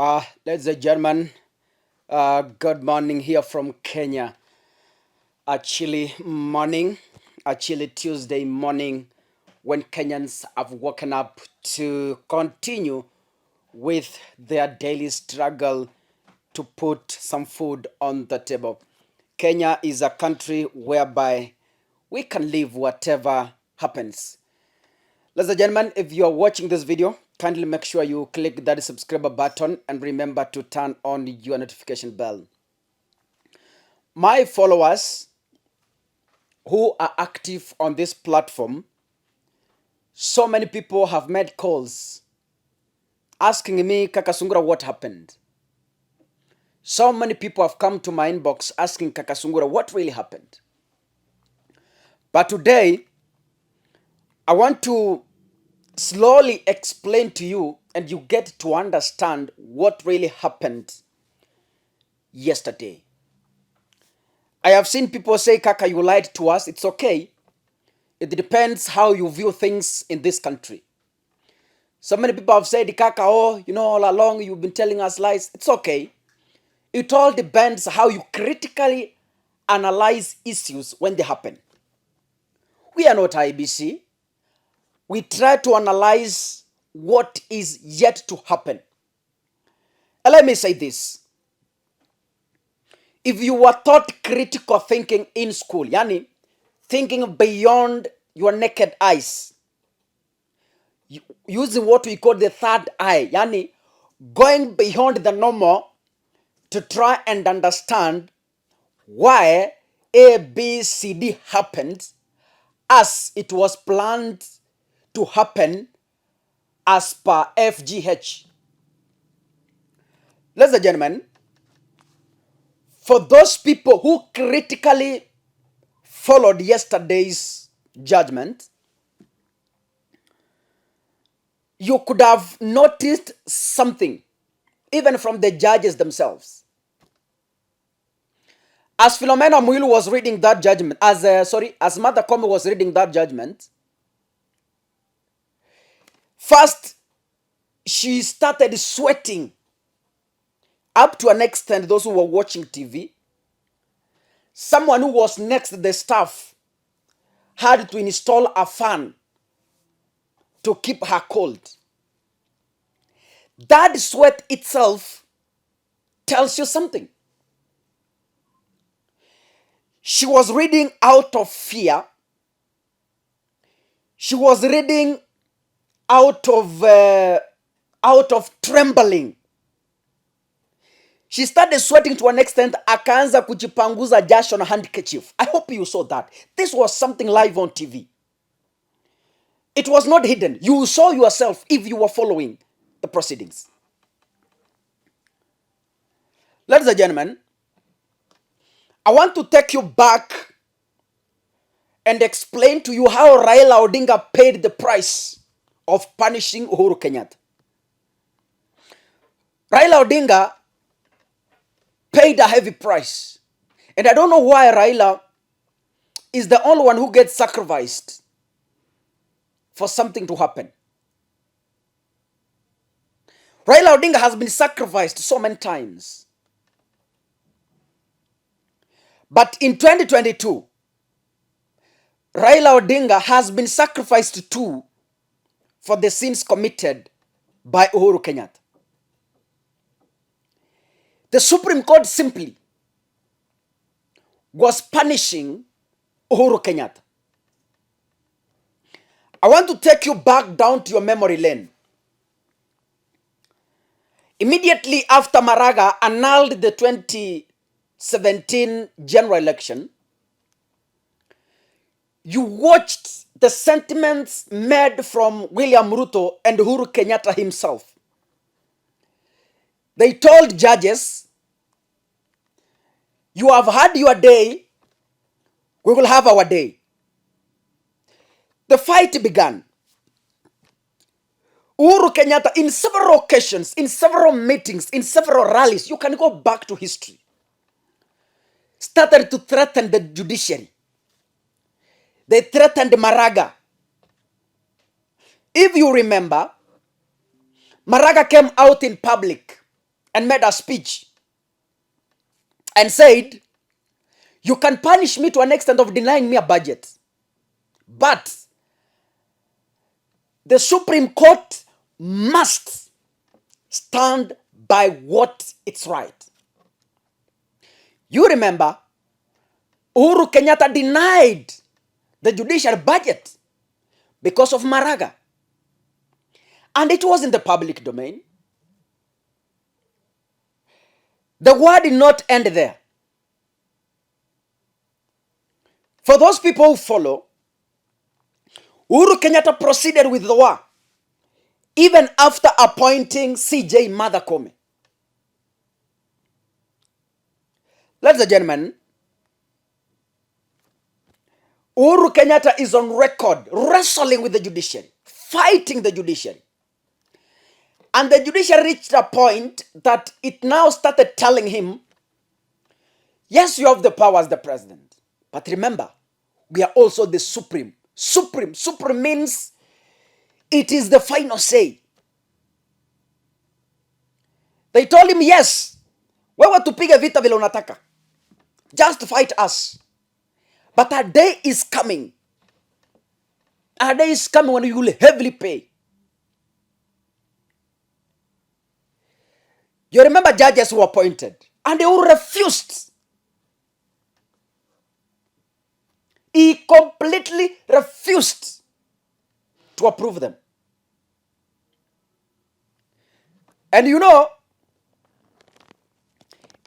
Ladies and gentlemen, good morning here from Kenya. A chilly morning, a chilly Tuesday morning when Kenyans have woken up to continue with their daily struggle to put some food on the table. Kenya is a country whereby we can live whatever happens. Ladies and gentlemen, if you are watching this video, kindly make sure you click that subscribe button and remember to turn on your notification bell. My followers who are active on this platform, so many people have made calls asking me, Kakasungura, what happened? So many people have come to my inbox asking Kakasungura, what really happened? But today, I want to slowly explain to you and you get to understand what really happened yesterday. I have seen people say, Kaka, you lied to us. It's okay. It depends how you view things in this country. So many people have said, Kaka, oh, all along you've been telling us lies. It's okay. It all depends how you critically analyze issues when they happen. We are not IBC. We try to analyze what is yet to happen. And let me say this. If you were taught critical thinking in school, yani thinking beyond your naked eyes, using what we call the third eye, yani going beyond the normal to try and understand why A, B, C, D happened as it was planned to happen as per FGH. Ladies and gentlemen, for those people who critically followed yesterday's judgment, you could have noticed something, even from the judges themselves. As Philomena Mwilu was reading that judgment, as Mother Komi was reading that judgment, first she started sweating up to an extent. Those who were watching TV, someone who was next to the staff had to install a fan to keep her cold. That sweat itself tells you something. She was reading out of fear. She was reading out of trembling. She started sweating to an extent, akaanza kujipanguza jasho na handkerchief. I hope you saw that. This was something live on TV. It was not hidden. You saw yourself if you were following the proceedings. Ladies and gentlemen, I want to take you back and explain to you how Raila Odinga paid the price of punishing Uhuru Kenyatta. Raila Odinga paid a heavy price. And I don't know why Raila is the only one who gets sacrificed for something to happen. Raila Odinga has been sacrificed so many times. But in 2022, Raila Odinga has been sacrificed too for the sins committed by Uhuru Kenyatta. The Supreme Court simply was punishing Uhuru Kenyatta. I want to take you back down to your memory lane. Immediately after Maraga annulled the 2017 general election, you watched the sentiments made from William Ruto and Uhuru Kenyatta himself. They told judges, you have had your day, we will have our day. The fight began. Uhuru Kenyatta, in several occasions, in several meetings, in several rallies, you can go back to history, started to threaten the judiciary. They threatened Maraga. If you remember, Maraga came out in public and made a speech and said, you can punish me to an extent of denying me a budget, but the Supreme Court must stand by what it's right. You remember, Uhuru Kenyatta denied the judicial budget because of Maraga. And it was in the public domain. The war did not end there. For those people who follow, Uhuru Kenyatta proceeded with the war, even after appointing CJ Madakome. Ladies and gentlemen, Uhuru Kenyatta is on record wrestling with the judiciary, fighting the judiciary. And the judiciary reached a point that it now started telling him, yes, you have the power as the president, but remember, we are also the supreme. Supreme means it is the final say. They told him, yes, wewe tupige vita vile unataka. Just fight us. But a day is coming. A day is coming when you will heavily pay. You remember judges who were appointed, and they all refused. He completely refused to approve them. And you know,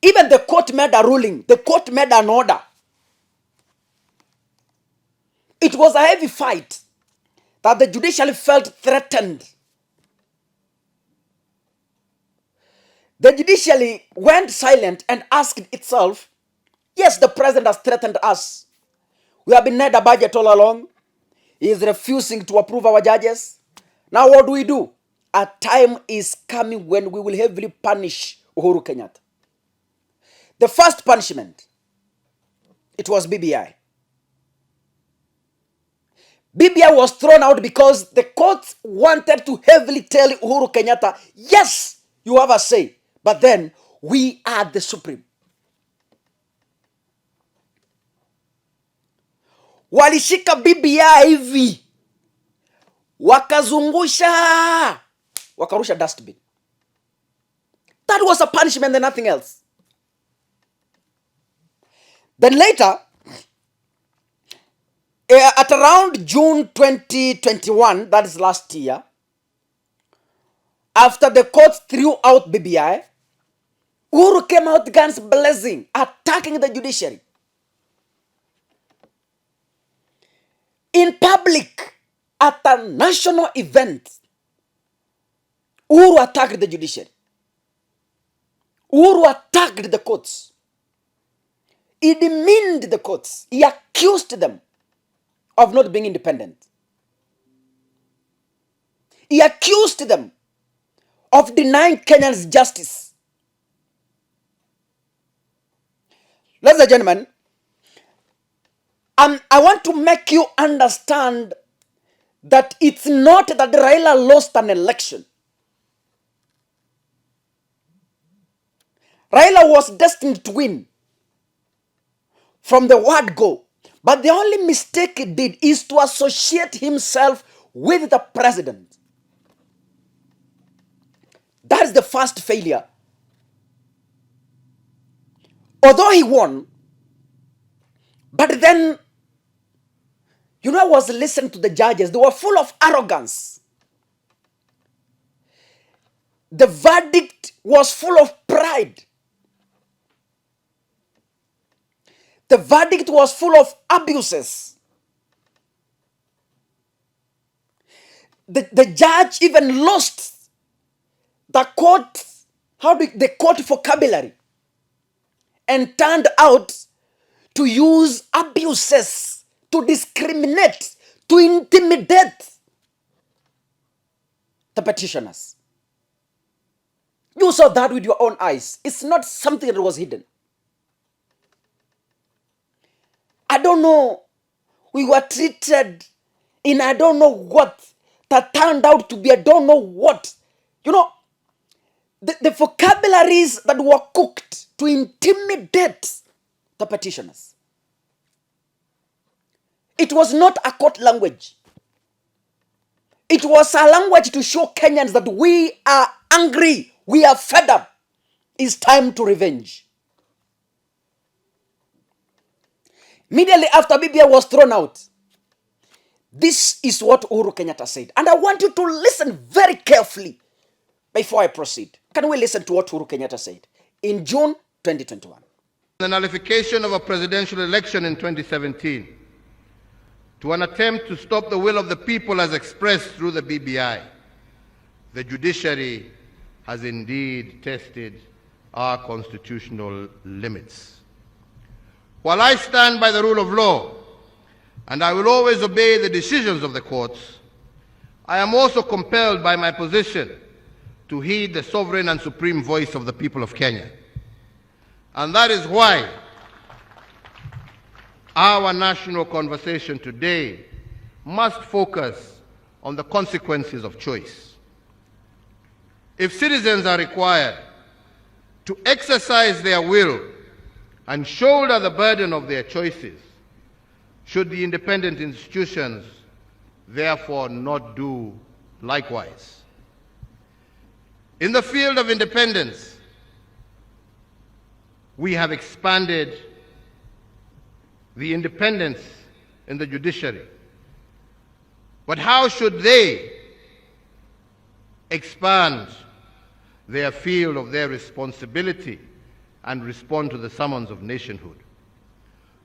even the court made a ruling, the court made an order. It was a heavy fight that the judiciary felt threatened. The judiciary went silent and asked itself, yes, the president has threatened us. We have been denied a budget all along. He is refusing to approve our judges. Now what do? A time is coming when we will heavily punish Uhuru Kenyatta. The first punishment, it was BBI. BBI was thrown out because the court wanted to heavily tell Uhuru Kenyatta, yes, you have a say, but then we are the supreme. Walishika BBI hivi, wakazungusha, wakarusha dustbin. That was a punishment and nothing else. Then later, at around June 2021, that is last year, after the court threw out BBI, Uhuru came out guns blazing, attacking the judiciary. In public, at a national event, Uhuru attacked the judiciary. Uhuru attacked the courts. He demeaned the courts. He accused them of not being independent. He accused them of denying Kenyans justice. Ladies and gentlemen, I want to make you understand that it's not that Raila lost an election. Raila was destined to win from the word go. But the only mistake he did is to associate himself with the president. That is the first failure. Although he won, but then, you know, I was listening to the judges. They were full of arrogance. The verdict was full of pride. The verdict was full of abuses. The judge even lost the court, the court vocabulary, and turned out to use abuses, to discriminate, to intimidate the petitioners. You saw that with your own eyes. It's not something that was hidden. I don't know. We were treated in I don't know what that turned out to be I don't know what. You know, the vocabularies that were cooked to intimidate the petitioners. It was not a court language. It was a language to show Kenyans that we are angry, we are fed up. It's time to revenge. Immediately after BBI was thrown out, this is what Uhuru Kenyatta said. And I want you to listen very carefully before I proceed. Can we listen to what Uhuru Kenyatta said in June 2021? The nullification of a presidential election in 2017 to an attempt to stop the will of the people as expressed through the BBI, the judiciary has indeed tested our constitutional limits. While I stand by the rule of law, and I will always obey the decisions of the courts, I am also compelled by my position to heed the sovereign and supreme voice of the people of Kenya. And that is why our national conversation today must focus on the consequences of choice. If citizens are required to exercise their will and shoulder the burden of their choices, should the independent institutions therefore not do likewise? In the field of independence, we have expanded the independence in the judiciary. But how should they expand their field of their responsibility and respond to the summons of nationhood?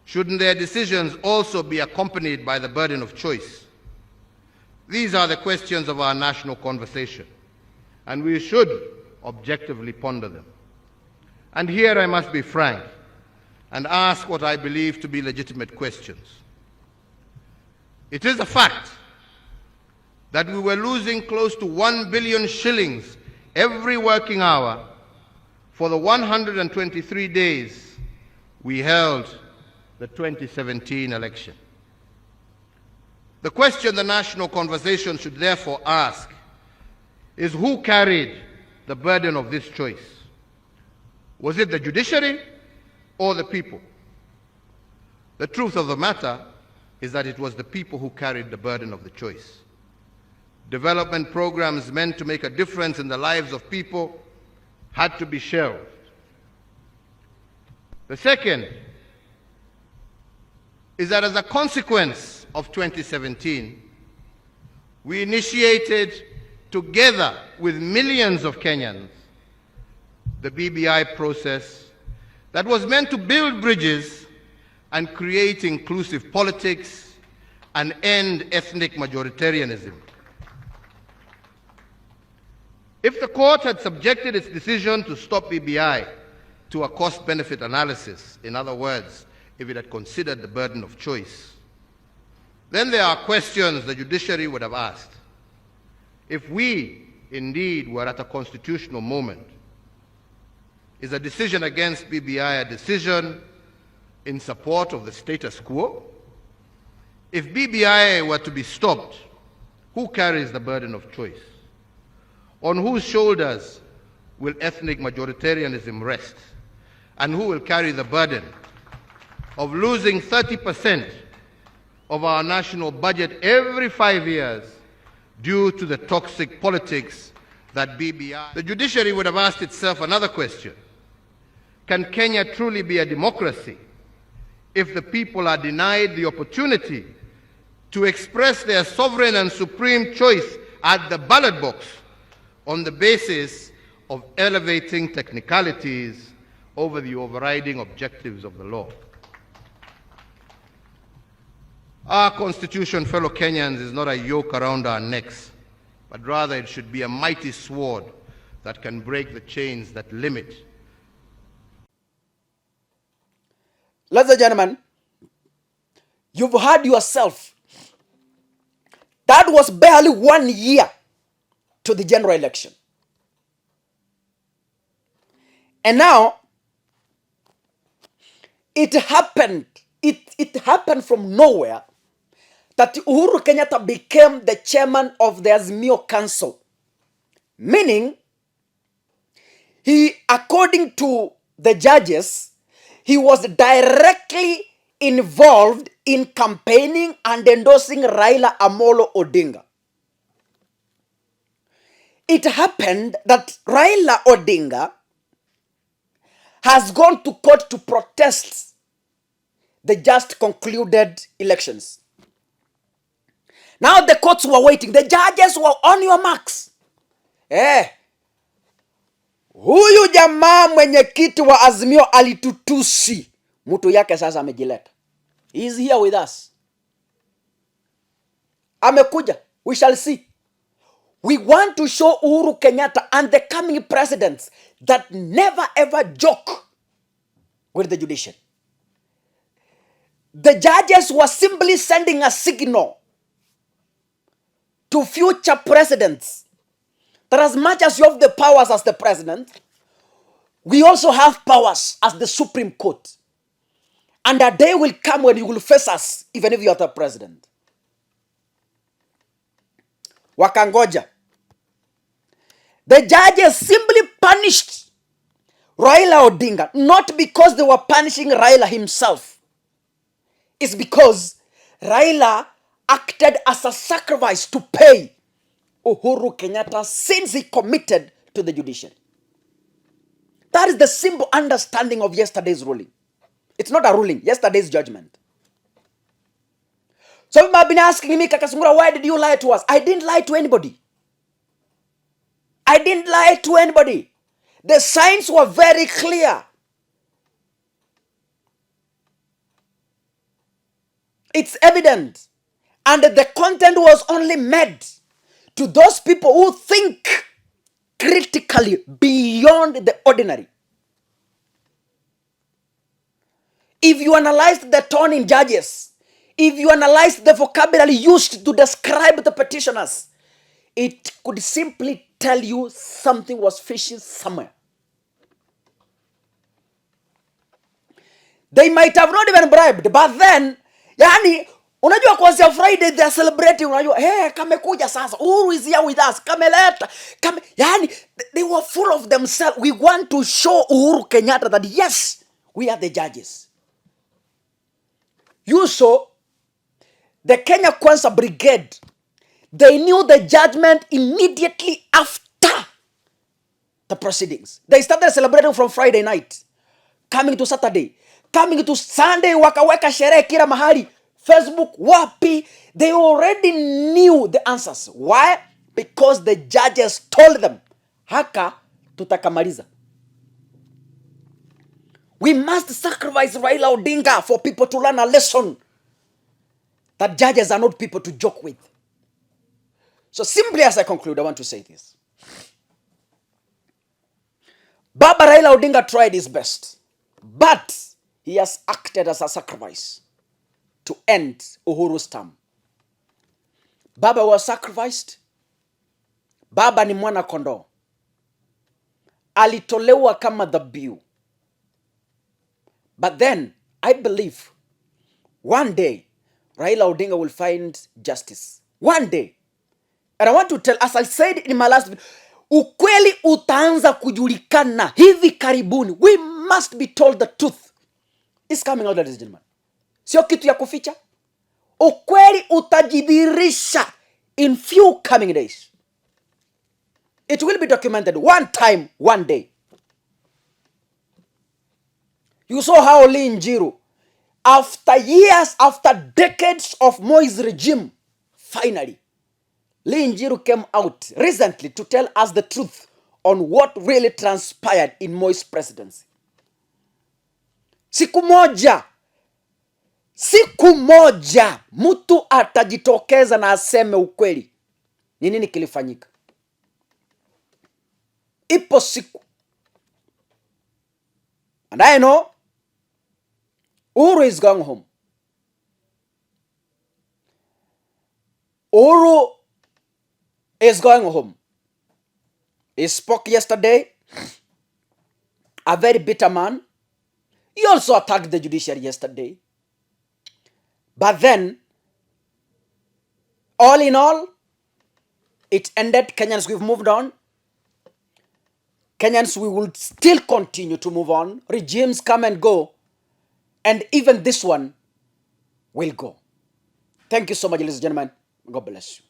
Shouldn't their decisions also be accompanied by the burden of choice? These are the questions of our national conversation, and we should objectively ponder them. And here I must be frank and ask what I believe to be legitimate questions. It is a fact that we were losing close to 1 billion shillings every working hour for the 123 days we held the 2017 election. The question the national conversation should therefore ask is, who carried the burden of this choice? Was it the judiciary or the people? The truth of the matter is that it was the people who carried the burden of the choice. Development programs meant to make a difference in the lives of people had to be shelved. The second is that as a consequence of 2017, we initiated, together with millions of Kenyans, the BBI process that was meant to build bridges and create inclusive politics and end ethnic majoritarianism. If the court had subjected its decision to stop BBI to a cost-benefit analysis, in other words, if it had considered the burden of choice, then there are questions the judiciary would have asked. If we indeed were at a constitutional moment, is a decision against BBI a decision in support of the status quo? If BBI were to be stopped, who carries the burden of choice? On whose shoulders will ethnic majoritarianism rest? And who will carry the burden of losing 30% of our national budget every 5 years due to the toxic politics that BBI? The judiciary would have asked itself another question. Can Kenya truly be a democracy if the people are denied the opportunity to express their sovereign and supreme choice at the ballot box on the basis of elevating technicalities over the overriding objectives of the law? Our Constitution, fellow Kenyans, is not a yoke around our necks, but rather it should be a mighty sword that can break the chains that limit. Ladies and gentlemen, you've heard yourself. That was barely 1 year to the general election. And now, it happened from nowhere that Uhuru Kenyatta became the chairman of the Azimio Council. Meaning, according to the judges, he was directly involved in campaigning and endorsing Raila Amolo Odinga. It happened that Raila Odinga has gone to court to protest the just concluded elections. Now the courts were waiting. The judges were on your marks. Huyu jamaa mwenyekiti wa Azimio alitutusi. Mtu yake sasa amejileta. He is here with us. Amekuja. We shall see. We want to show Uhuru Kenyatta and the coming presidents that never ever joke with the judiciary. The judges were simply sending a signal to future presidents that as much as you have the powers as the president, we also have powers as the Supreme Court. And a day will come when you will face us, even if you are the president. Wakangoja. The judges simply punished Raila Odinga, not because they were punishing Raila himself. It's because Raila acted as a sacrifice to pay Uhuru Kenyatta since he committed to the judiciary. That is the simple understanding of yesterday's ruling. It's not a ruling, yesterday's judgment. So you might have been asking me, Kakasungura, why did you lie to us? I didn't lie to anybody. I didn't lie to anybody. The signs were very clear. It's evident. And the content was only made to those people who think critically beyond the ordinary. If you analyze the tone in judges, if you analyze the vocabulary used to describe the petitioners, it could simply tell you something was fishy somewhere. They might have not even bribed, but then, yani, unajua kwanza Friday they are celebrating, unajua, hey, kamekuja sasa, Uhuru is here with us, kameleta, yani, they were full of themselves. We want to show Uhuru Kenyatta that yes, we are the judges. You saw the Kenya Kwanza Brigade. They knew the judgment immediately after the proceedings. They started celebrating from Friday night, coming to Saturday, coming to Sunday, wakaweka sherehe kila mahali, Facebook, wapi. They already knew the answers. Why? Because the judges told them, haka tutakamaliza. We must sacrifice Raila Odinga for people to learn a lesson that judges are not people to joke with. So simply as I conclude, I want to say this. Baba Raila Odinga tried his best, but he has acted as a sacrifice to end Uhuru's term. Baba was sacrificed. Baba ni mwana kondoo. Alitolewa kama dhabihu. But then, I believe, one day, Raila Odinga will find justice. One day. And I want to tell, as I said in my last video, ukweli utaanza kujulikana hivi karibuni. We must be told the truth. It's coming out, ladies and gentlemen. Sio kitu ya kuficha. Ukweli utajidhihirisha in few coming days. It will be documented one time, one day. You saw how Lee Njiru, after years, after decades of Moi's regime, finally, Lee Njiru came out recently to tell us the truth on what really transpired in Moi's presidency. Siku moja, mtu atajitokeza na aseme ukweli. Ni nini kilifanyika? Ipo siku. And I know, Uhuru is going home. Uhuru is going home. He spoke yesterday. A very bitter man. He also attacked the judiciary yesterday. But then, all in all, it ended. Kenyans, we've moved on. Kenyans, we will still continue to move on. Regimes come and go, and even this one will go. Thank you so much, ladies and gentlemen. God bless you.